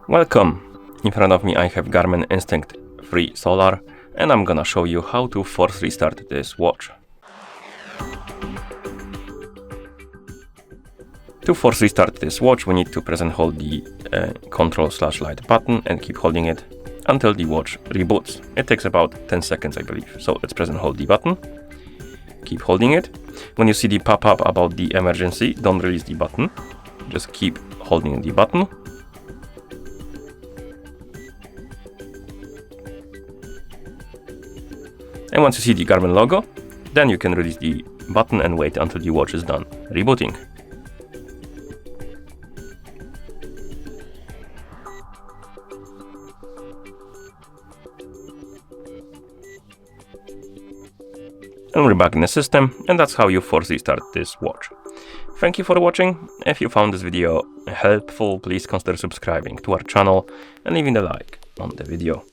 Welcome! In front of me I have Garmin Instinct 3 Solar and I'm gonna show you how to force restart this watch. To force restart this watch we need to press and hold the control/light button and keep holding it until the watch reboots. It takes about 10 seconds I believe, so let's press and hold the button. Keep holding it. When you see the pop-up about the emergency, don't release the button, just keep holding the button. And once you see the Garmin logo, then you can release the button and wait until the watch is done rebooting. And we're back in the system, and that's how you force restart this watch. Thank you for watching. If you found this video helpful, please consider subscribing to our channel and leaving a like on the video.